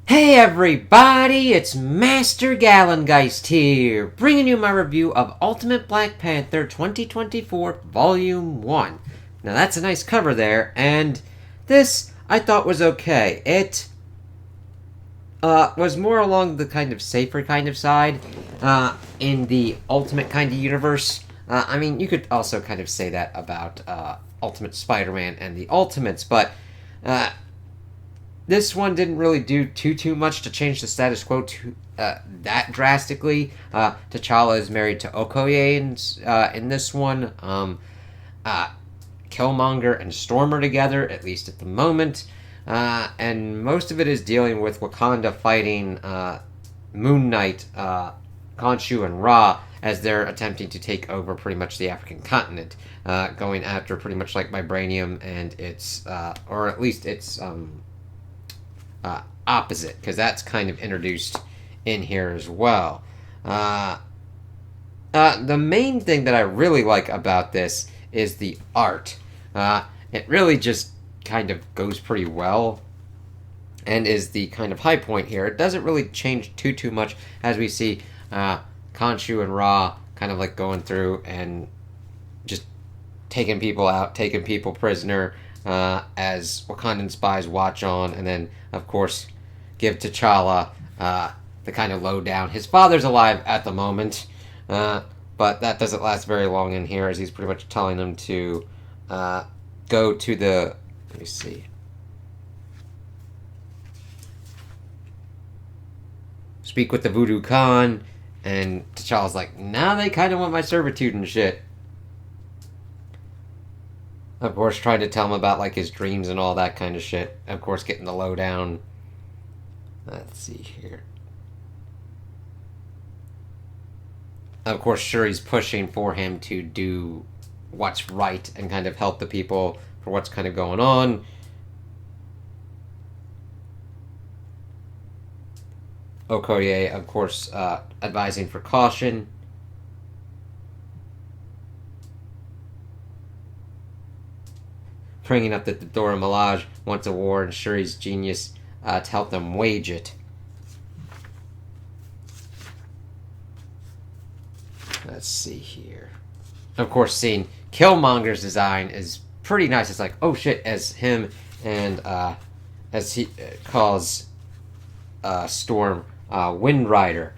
Hey everybody, it's Master Gallengeist here, bringing you my review of Ultimate Black Panther 2024 Volume 1. Now that's a nice cover there, and this I thought was okay. It was more along the kind of safer kind of side in the Ultimate kind of universe. I mean, you could also kind of say that about Ultimate Spider-Man and the Ultimates, but this one didn't really do too much to change the status quo that drastically. T'Challa is married to Okoye in this one. Killmonger and Storm are together, at least at the moment. And most of it is dealing with Wakanda fighting Moon Knight, Khonshu, and Ra as they're attempting to take over pretty much the African continent, going after pretty much like Vibranium and its, or at least its opposite, because that's kind of introduced in here as well. The main thing that I really like about this is the art. It really just kind of goes pretty well and is the kind of high point here. It doesn't really change too much as we see Khonshu and Ra kind of like going through and just taking people out, taking people prisoner, as Wakandan spies watch on, and then, of course, give T'Challa the kind of lowdown. His father's alive at the moment, but that doesn't last very long in here, as he's pretty much telling them to go to the... Let me see. Speak with the Voodoo Khan, and T'Challa's like, now they kind of want my servitude and shit. Of course, trying to tell him about, like, his dreams and all that kind of shit. Of course, getting the lowdown. Let's see here. Of course, Shuri's pushing for him to do what's right and kind of help the people for what's kind of going on. Okoye, of course, advising for caution. Bringing up that the Dora Milaje wants a war and Shuri's genius to help them wage it. Let's see here. Of course, seeing Killmonger's design is pretty nice. It's like, oh shit, as him and as he calls Storm Wind Rider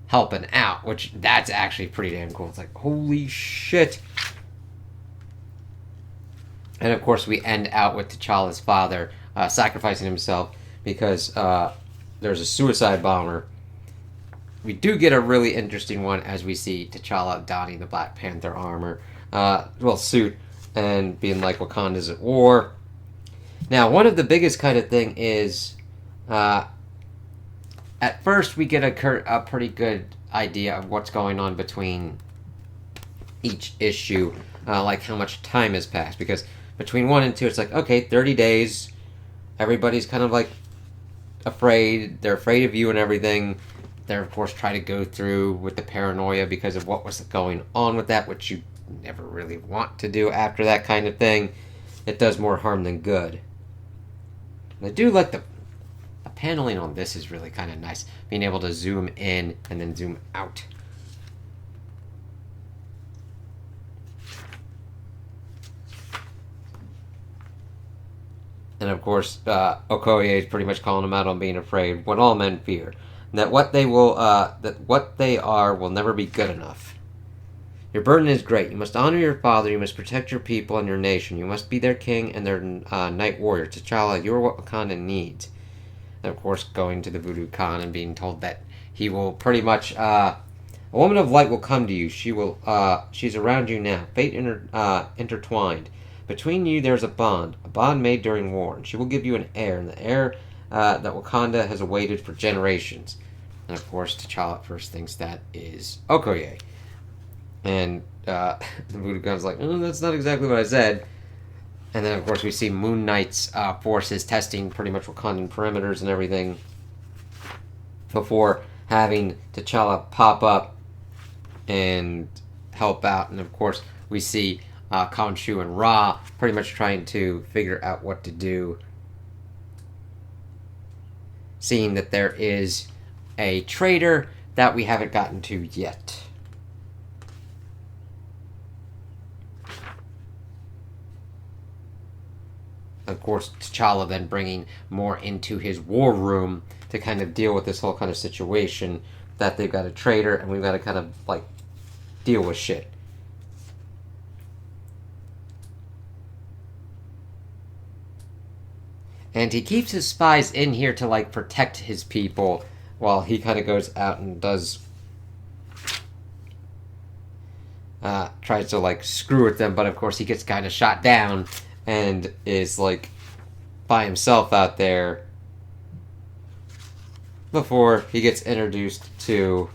helping out, which that's actually pretty damn cool. It's like, holy shit. And of course, we end out with T'Challa's father sacrificing himself because there's a suicide bomber. We do get a really interesting one as we see T'Challa donning the Black Panther armor, suit, and being like, Wakanda's at war. Now, one of the biggest kind of thing is, at first we get a pretty good idea of what's going on between each issue, like how much time has passed, because between 1 and 2, it's like, okay, 30 days. Everybody's kind of like afraid. They're afraid of you and everything. They're, of course, trying to go through with the paranoia because of what was going on with that, which you never really want to do after that kind of thing. It does more harm than good. And I do like the paneling on this is really kind of nice. Being able to zoom in and then zoom out. And of course, Okoye is pretty much calling them out on being afraid. What all men fear, that what they are will never be good enough. Your burden is great. You must honor your father. You must protect your people and your nation. You must be their king and their night warrior. T'Challa, you are what Wakanda needs. And of course, going to the Voodoo Khan and being told that he will pretty much, a woman of light will come to you. She's around you now. Fate intertwined. Between you, there's a bond made during war, and she will give you an heir, and the heir that Wakanda has awaited for generations. And of course, T'Challa at first thinks that is Okoye. And the Voodoo Khan's like, oh, that's not exactly what I said. And then, of course, we see Moon Knight's forces testing pretty much Wakandan perimeters and everything before having T'Challa pop up and help out. And, of course, we see Khonshu and Ra pretty much trying to figure out what to do. seeing that there is a traitor that we haven't gotten to yet. Of course, T'Challa then bringing more into his war room to kind of deal with this whole kind of situation that they've got a traitor and we've got to kind of like deal with shit. And he keeps his spies in here to like protect his people while he kind of goes out and does tries to like screw with them, but of course he gets kind of shot down and is like by himself out there before he gets introduced to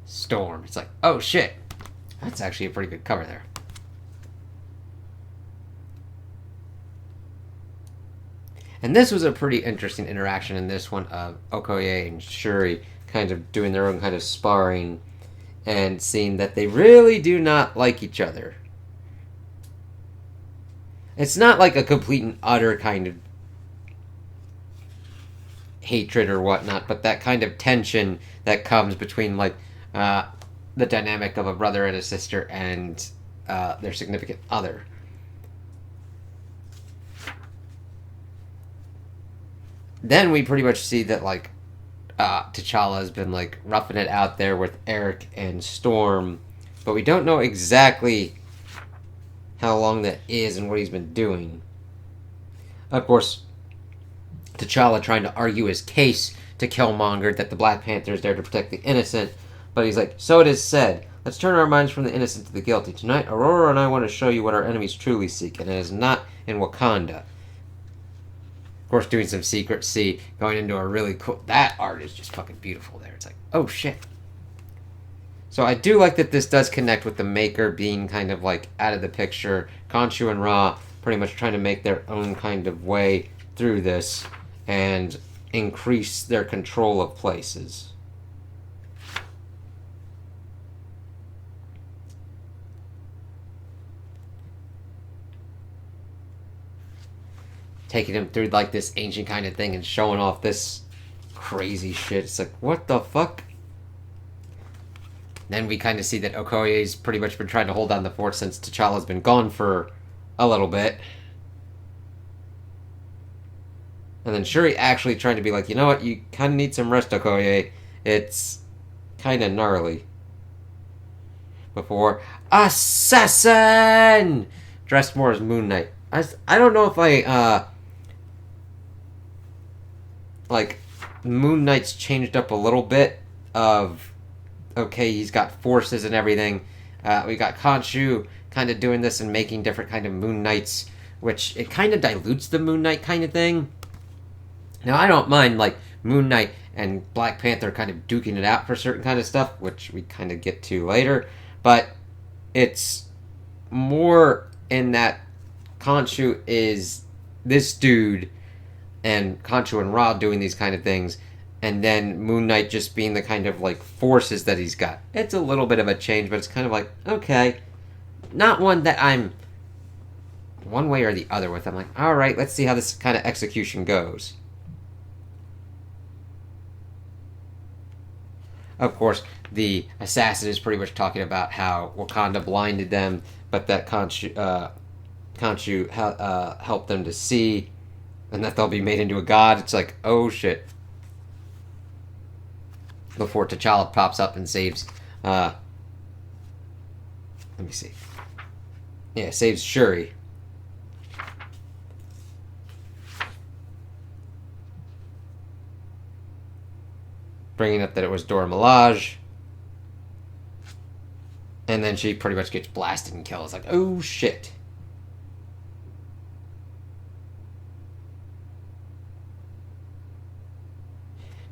Storm. It's like, oh shit, that's actually a pretty good cover there. And this was a pretty interesting interaction in this one of Okoye and Shuri kind of doing their own kind of sparring and seeing that they really do not like each other. It's not like a complete and utter kind of hatred or whatnot, but that kind of tension that comes between like the dynamic of a brother and a sister and their significant other. Then we pretty much see that like T'Challa has been like roughing it out there with Eric and Storm, but we don't know exactly how long that is and what he's been doing. Of course, T'Challa trying to argue his case to Killmonger that the Black Panther is there to protect the innocent, but he's like, so it is said, let's turn our minds from the innocent to the guilty. Tonight, Aurora and I want to show you what our enemies truly seek, and it is not in Wakanda. Of course, doing some secrecy, going into a really cool... That art is just fucking beautiful there. It's like, oh shit. So I do like that this does connect with the Maker being kind of like out of the picture. Khonshu and Ra pretty much trying to make their own kind of way through this and increase their control of places. Taking him through like this ancient kind of thing and showing off this crazy shit. It's like, what the fuck? Then we kind of see that Okoye's pretty much been trying to hold down the fort since T'Challa's been gone for a little bit. And then Shuri actually trying to be like, you know what, you kind of need some rest, Okoye. It's kind of gnarly. Before, assassin! Dressed more as Moon Knight. I don't know if like, Moon Knight's changed up a little bit of... Okay, he's got forces and everything. We got Khonshu kind of doing this and making different kind of Moon Knights, which it kind of dilutes the Moon Knight kind of thing. Now, I don't mind, like, Moon Knight and Black Panther kind of duking it out for certain kind of stuff, which we kind of get to later, but it's more in that Khonshu is this dude and Khonshu and Ra doing these kind of things, and then Moon Knight just being the kind of like forces that he's got. It's a little bit of a change, but it's kind of like, okay, not one that I'm one way or the other with. I'm like, alright, let's see how this kind of execution goes. Of course, the assassin is pretty much talking about how Wakanda blinded them, but that Khonshu helped them to see, and that they'll be made into a god. It's like, oh shit. Before T'Challa pops up and saves, let me see. Yeah, saves Shuri. Bringing up that it was Dora Milaje. And then she pretty much gets blasted and killed. It's like, oh shit.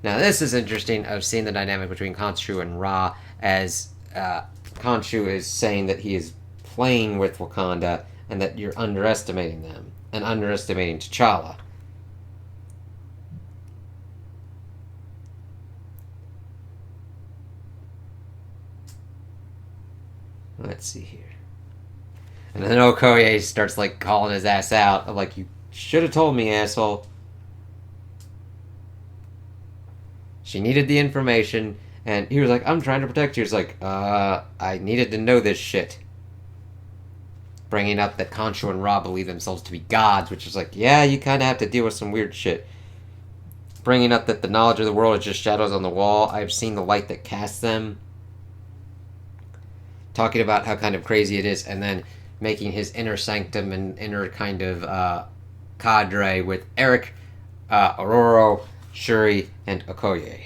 Now this is interesting of seeing the dynamic between Khonshu and Ra, as Khonshu is saying that he is playing with Wakanda and that you're underestimating them and underestimating T'Challa. Let's see here. And then Okoye starts like calling his ass out. I'm like, you should have told me, asshole. She needed the information, and he was like, I'm trying to protect you. He's like, I needed to know this shit. Bringing up that Khonshu and Ra believe themselves to be gods, which is like, yeah, you kind of have to deal with some weird shit. Bringing up that the knowledge of the world is just shadows on the wall. I've seen the light that casts them. Talking about how kind of crazy it is, and then making his inner sanctum and inner kind of cadre with Eric, Ororo, Shuri, and Okoye.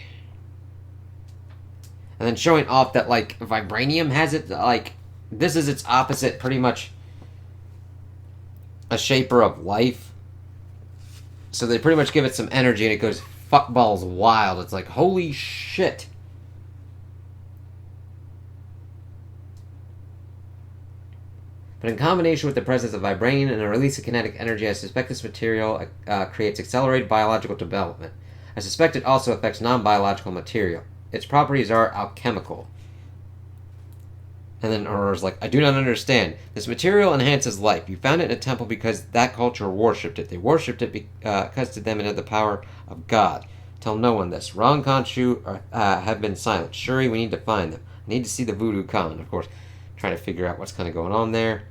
And then showing off that, like, Vibranium has it, like, this is its opposite, pretty much a shaper of life. So they pretty much give it some energy and it goes fuckballs wild. It's like, holy shit. But in combination with the presence of vibranium and a release of kinetic energy, I suspect this material creates accelerated biological development. I suspect it also affects non-biological material. Its properties are alchemical. And then Aurora's like, I do not understand. This material enhances life. You found it in a temple because that culture worshipped it. They worshipped it because to them it had the power of God. Tell no one this. Ra and Khonshu have been silent. Shuri, we need to find them. I need to see the Voodoo Khan. Of course, trying to figure out what's kind of going on there.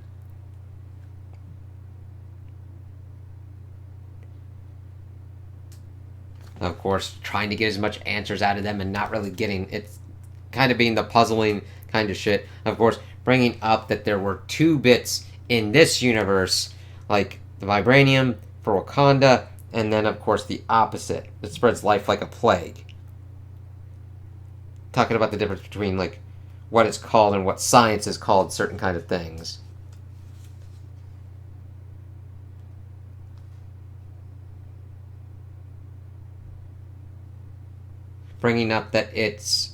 Of course, trying to get as much answers out of them and not really getting... It's kind of being the puzzling kind of shit. Of course, bringing up that there were 2 bits in this universe, like the vibranium for Wakanda, and then, of course, the opposite that spreads life like a plague. Talking about the difference between, like, what it's called and what science is called certain kind of things. Bringing up that it's...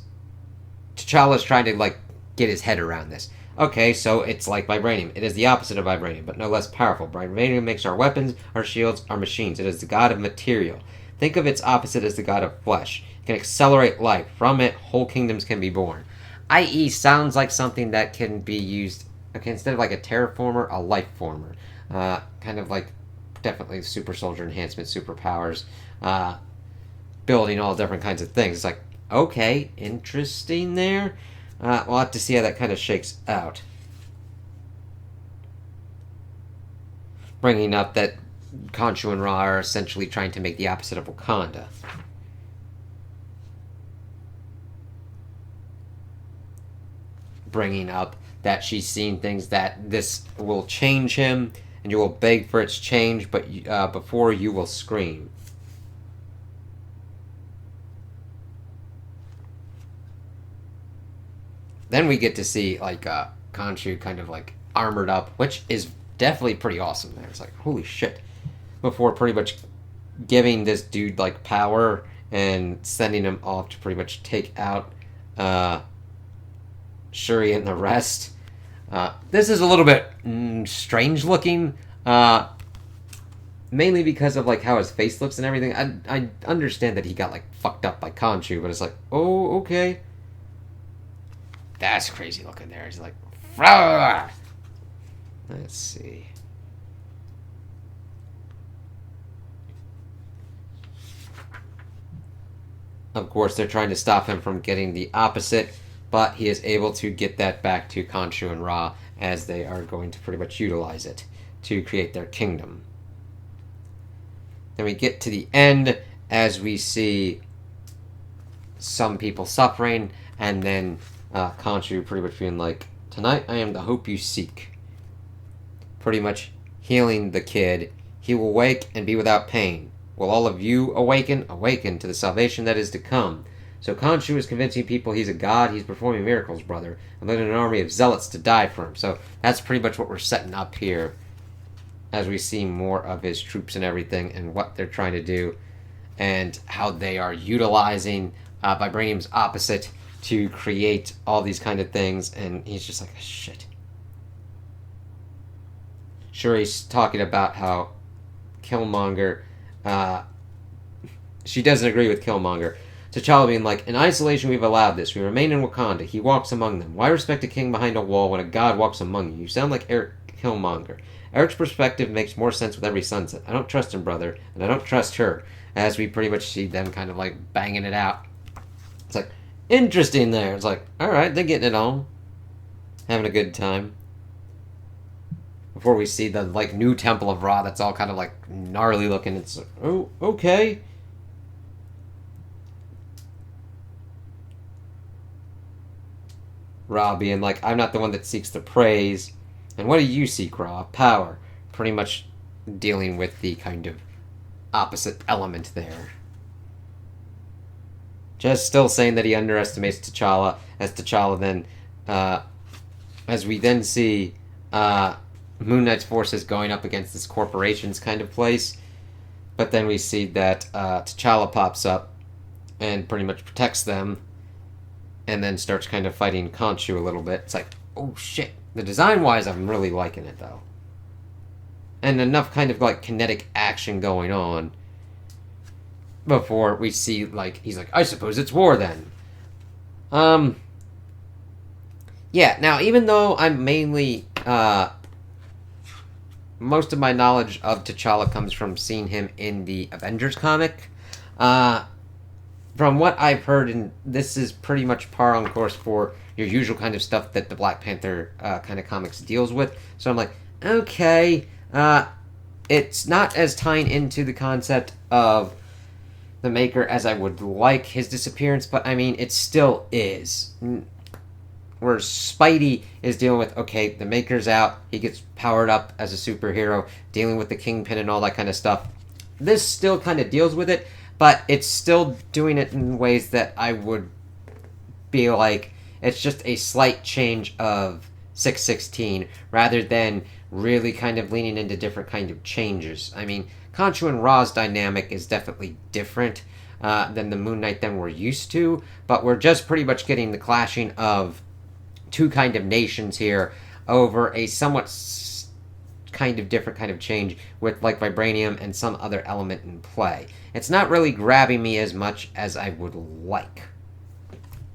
T'Challa's trying to, like, get his head around this. Okay, so it's like vibranium. It is the opposite of vibranium, but no less powerful. Vibranium makes our weapons, our shields, our machines. It is the god of material. Think of its opposite as the god of flesh. It can accelerate life. From it, whole kingdoms can be born. I.e. sounds like something that can be used, okay, instead of like a terraformer, a life former. Kind of like, definitely super soldier enhancement, superpowers, building all different kinds of things. It's like, okay, interesting there. We'll have to see how that kind of shakes out. Bringing up that Khonshu and Ra are essentially trying to make the opposite of Wakanda. Bringing up that she's seen things that this will change him, and you will beg for its change, but before you will scream. Then we get to see, like, Khonshu kind of, like, armored up, which is definitely pretty awesome there. It's like, holy shit. Before pretty much giving this dude, like, power and sending him off to pretty much take out Shuri and the rest. This is a little bit strange looking, mainly because of, like, how his face looks and everything. I understand that he got, like, fucked up by Khonshu, but it's like, oh, okay. That's crazy looking there. He's like, Frah! Let's see. Of course, they're trying to stop him from getting the opposite, but he is able to get that back to Khonshu and Ra as they are going to pretty much utilize it to create their kingdom. Then we get to the end as we see some people suffering, and then Khonshu pretty much being like, tonight I am the hope you seek. Pretty much healing the kid. He will wake and be without pain. Will all of you awaken? Awaken to the salvation that is to come. So Khonshu is convincing people he's a god, he's performing miracles, brother, and leading an army of zealots to die for him. So that's pretty much what we're setting up here as we see more of his troops and everything and what they're trying to do and how they are utilizing vibranium's opposite to create all these kind of things, and he's just like, shit. Shuri's talking about how Killmonger, she doesn't agree with Killmonger. T'Challa being like, in isolation we've allowed this. We remain in Wakanda. He walks among them. Why respect a king behind a wall when a god walks among you? You sound like Eric Killmonger. Eric's perspective makes more sense with every sunset. I don't trust him, brother, and I don't trust her. As we pretty much see them kind of like banging it out. It's like, interesting there. It's like, alright, they're getting it on. Having a good time. Before we see the, like, new Temple of Ra that's all kind of, like, gnarly looking. It's like, oh, okay. Ra being like, I'm not the one that seeks the praise. And what do you seek, Ra? Power. Pretty much dealing with the kind of opposite element there. Just still saying that he underestimates T'Challa, as T'Challa then, as we then see Moon Knight's forces going up against this corporations kind of place. But then we see that T'Challa pops up and pretty much protects them, and then starts kind of fighting Khonshu a little bit. It's like, oh shit. The design-wise, I'm really liking it, though. And enough kind of, like, kinetic action going on before we see, like, he's like, I suppose it's war, then. Yeah, now, even though I'm mainly, most of my knowledge of T'Challa comes from seeing him in the Avengers comic, from what I've heard, and this is pretty much par on course for your usual kind of stuff that the Black Panther kind of comics deals with. So I'm like, okay, it's not as tying into the concept of the Maker as I would like his disappearance, but I mean, it still is. Where Spidey is dealing with, okay, the Maker's out, he gets powered up as a superhero, dealing with the Kingpin and all that kind of stuff. This still kind of deals with it, but it's still doing it in ways that I would be like, it's just a slight change of 616, rather than really kind of leaning into different kind of changes. I mean, Khonshu and Ra's dynamic is definitely different than the Moon Knight than we're used to, but we're just pretty much getting the clashing of two kind of nations here over a somewhat kind of different kind of change with, like, vibranium and some other element in play. It's not really grabbing me as much as I would like.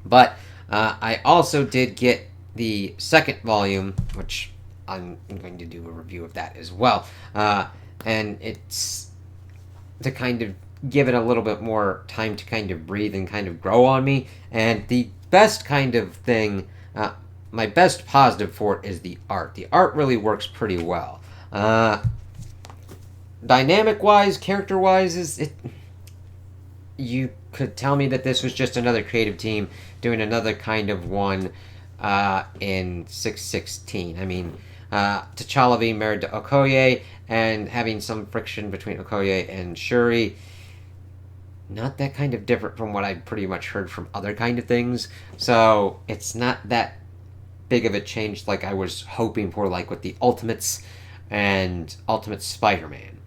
But I also did get the second volume, which I'm going to do a review of that as well. And it's to kind of give it a little bit more time to kind of breathe and kind of grow on me. And the best kind of thing, my best positive for it is the art. The art really works pretty well. Dynamic-wise, character-wise, you could tell me that this was just another creative team doing another kind of one in 616. I mean, T'Challa being married to Okoye and having some friction between Okoye and Shuri. Not that kind of different from what I'd pretty much heard from other kind of things. So it's not that big of a change like I was hoping for, like with the Ultimates and Ultimate Spider-Man.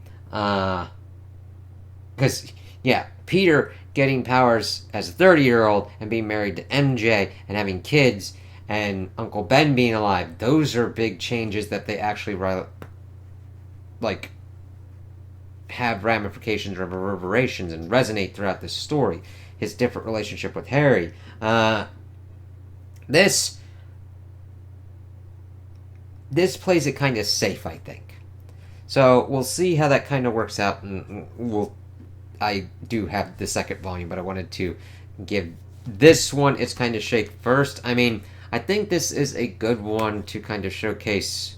Because, yeah, Peter getting powers as a 30-year-old and being married to MJ and having kids and Uncle Ben being alive, those are big changes that they actually, like, have ramifications or reverberations and resonate throughout this story. His different relationship with Harry. This plays it kind of safe, I think. So we'll see how that kind of works out, and I do have the second volume, but I wanted to give this one its kind of shake first. I mean, I think this is a good one to kind of showcase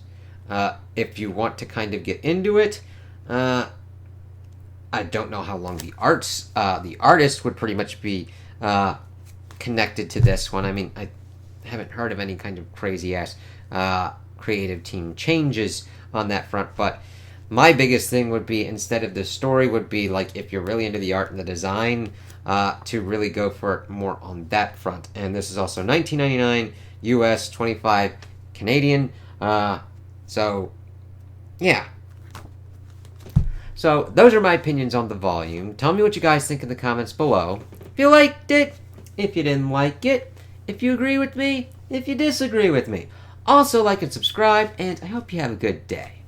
if you want to kind of get into it. I don't know how long the artist would pretty much be connected to this one. I mean, I haven't heard of any kind of crazy-ass creative team changes on that front, but my biggest thing would be, instead of the story, would be, like, if you're really into the art and the design, to really go for it more on that front. And this is also $19.99 US, 25 Canadian. So, yeah. So, those are my opinions on the volume. Tell me what you guys think in the comments below. If you liked it, if you didn't like it, if you agree with me, if you disagree with me. Also, like and subscribe, and I hope you have a good day.